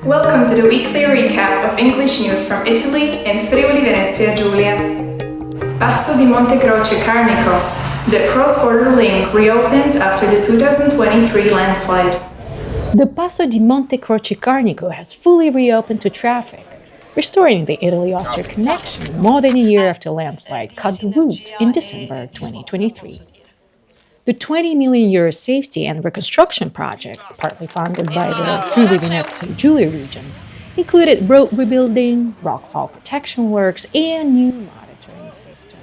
Welcome to the weekly recap of English news from Italy and Friuli Venezia Giulia. Passo di Monte Croce Carnico. The cross-border link reopens after the 2023 landslide. The Passo di Monte Croce Carnico has fully reopened to traffic, restoring the Italy-Austria connection more than a year after landslide cut the route in December 2023. The 20 million euro safety and reconstruction project, partly funded by the Friuli Venezia Giulia region, included road rebuilding, rockfall protection works, and new monitoring systems.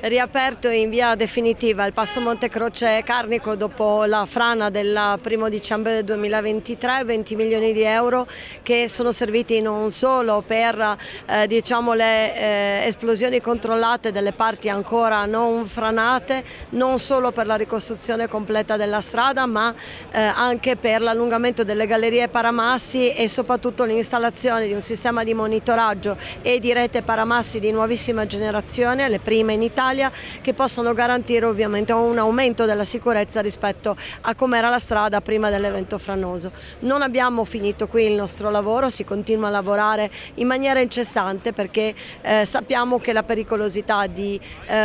Riaperto in via definitiva il Passo Monte Croce Carnico dopo la frana del 1 dicembre 2023, 20 milioni di euro che sono serviti non solo per le esplosioni controllate delle parti ancora non franate, non solo per la ricostruzione completa della strada, ma anche per l'allungamento delle gallerie paramassi e soprattutto l'installazione di un sistema di monitoraggio e di rete paramassi di nuovissima generazione, le prime in Italia, che possono garantire ovviamente un aumento della sicurezza rispetto a com'era la strada prima dell'evento franoso. Non abbiamo finito qui il nostro lavoro, si continua a lavorare in maniera incessante perché sappiamo che la pericolosità di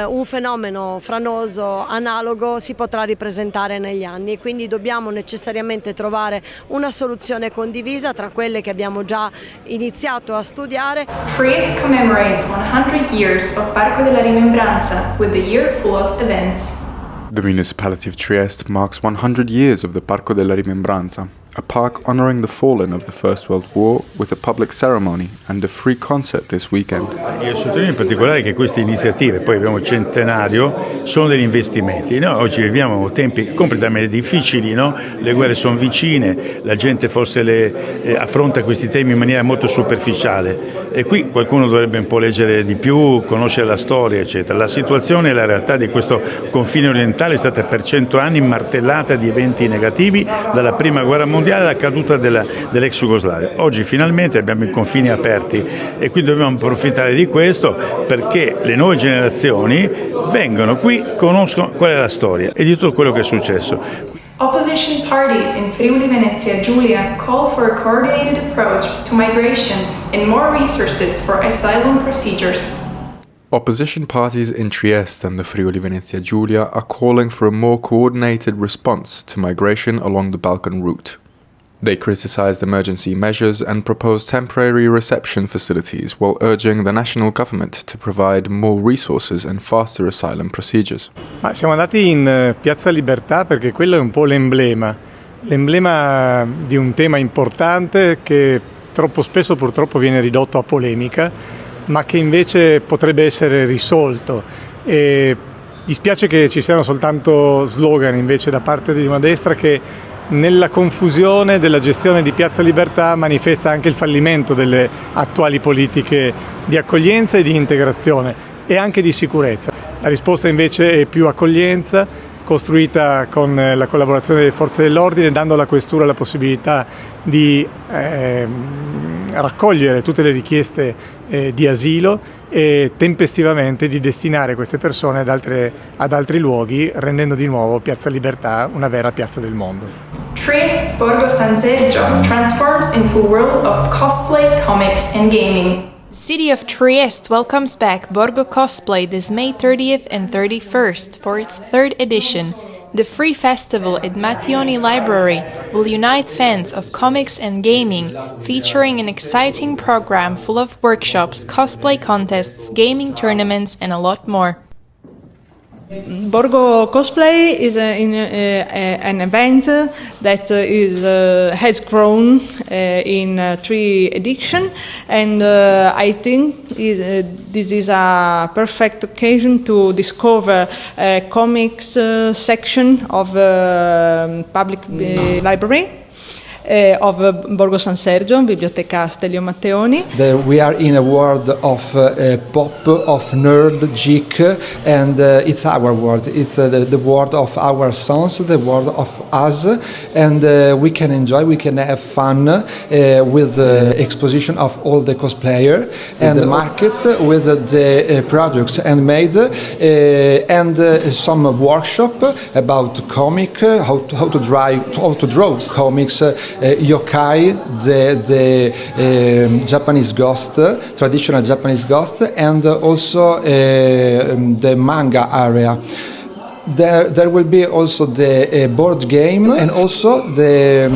un fenomeno franoso analogo si potrà ripresentare negli anni e quindi dobbiamo necessariamente trovare una soluzione condivisa tra quelle che abbiamo già iniziato a studiare. Trieste commemorates 100 years of Parco della Rimembranza with the year full of events. The municipality of Trieste marks 100 years of the Parco della Rimembranza, a park honoring the fallen of the First World War with a public ceremony and a free concert this weekend. Io sottolineo in particolare che queste iniziative, poi abbiamo il centenario, sono degli investimenti. Noi oggi viviamo tempi completamente difficili, no? Le guerre sono vicine, la gente forse affronta questi temi in maniera molto superficiale e qui qualcuno dovrebbe un po' leggere di più, conoscere la storia, eccetera. La situazione e la realtà di questo confine orientale è stata per 100 anni martellata di eventi negativi, dalla prima guerra mondiale alla caduta dell'ex Jugoslavia. Oggi finalmente abbiamo i confini aperti e qui dobbiamo approfittare di questo perché le nuove generazioni vengono qui, conoscono qual è la storia e di tutto quello che è successo. Opposition parties in Friuli Venezia Giulia call for a coordinated approach to migration and more resources for asylum procedures. Opposition parties in Trieste and the Friuli Venezia Giulia are calling for a more coordinated response to migration along the Balkan route. They criticized emergency measures and proposed temporary reception facilities while urging the national government to provide more resources and faster asylum procedures. Siamo andati in Piazza Libertà perché quello è un po' l'emblema di un tema importante che troppo spesso purtroppo viene ridotto a polemica, ma che invece potrebbe essere risolto. E dispiace che ci siano soltanto slogan invece da parte di una destra che nella confusione della gestione di Piazza Libertà manifesta anche il fallimento delle attuali politiche di accoglienza e di integrazione e anche di sicurezza. La risposta invece è più accoglienza, costruita con la collaborazione delle forze dell'ordine, dando alla Questura la possibilità di raccogliere tutte le richieste di asilo e tempestivamente di destinare queste persone ad altri luoghi, rendendo di nuovo Piazza Libertà una vera piazza del mondo. Trieste's Borgo San Sergio transforms into a world of cosplay, comics and gaming. The city of Trieste welcomes back Borgo Cosplay this May 30th and 31st for its third edition. The free festival at Mattioni Library will unite fans of comics and gaming, featuring an exciting program full of workshops, cosplay contests, gaming tournaments and a lot more. Borgo Cosplay is an event that has grown in 3 editions, and I think this is a perfect occasion to discover a comics section of public library of Borgo San Sergio, Biblioteca Stelio Matteoni. We are in a world of pop, of nerd, geek, and it's our world. It's the world of our sons, the world of us, and we can enjoy, we can have fun with the exposition of all the cosplayer and the market with the products handmade and some workshop about comic, how to draw comics yokai, the Japanese ghost, traditional Japanese ghost, and also the manga area. There will be also the board game and also the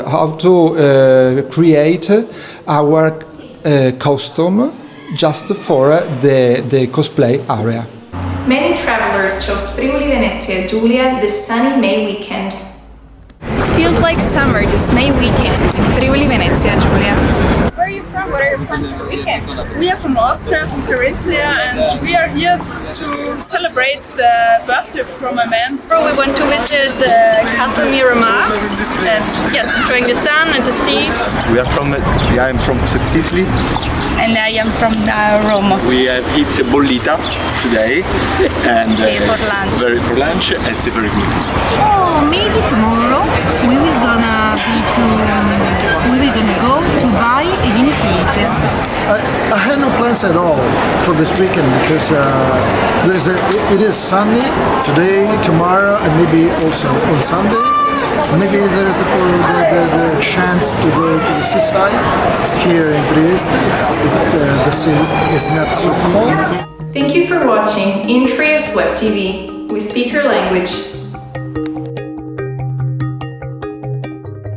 how to create our costume just for the cosplay area. Many travelers chose Friuli Venezia Giulia this sunny May weekend. Feels like summer this May weekend in Friuli Venezia Giulia. Where are you from? What are you from for the weekend? We are from Austria, from Carinthia, and we are here to celebrate the birthday from my man. We want to visit the Castle Miramar and yes, enjoying the sun and the sea. I am from Sicily. And I am from Rome. We have eaten bollita today and for lunch. For lunch, and it's very good. Oh, maybe tomorrow we will gonna go to buy a guinea pig. I had no plans at all for this weekend because it is sunny today, tomorrow, and maybe also on Sunday. Maybe there is the chance to go to the seaside here in Trieste if the sea is not so cold. Thank you for watching In Trieste Web TV. We speak your language.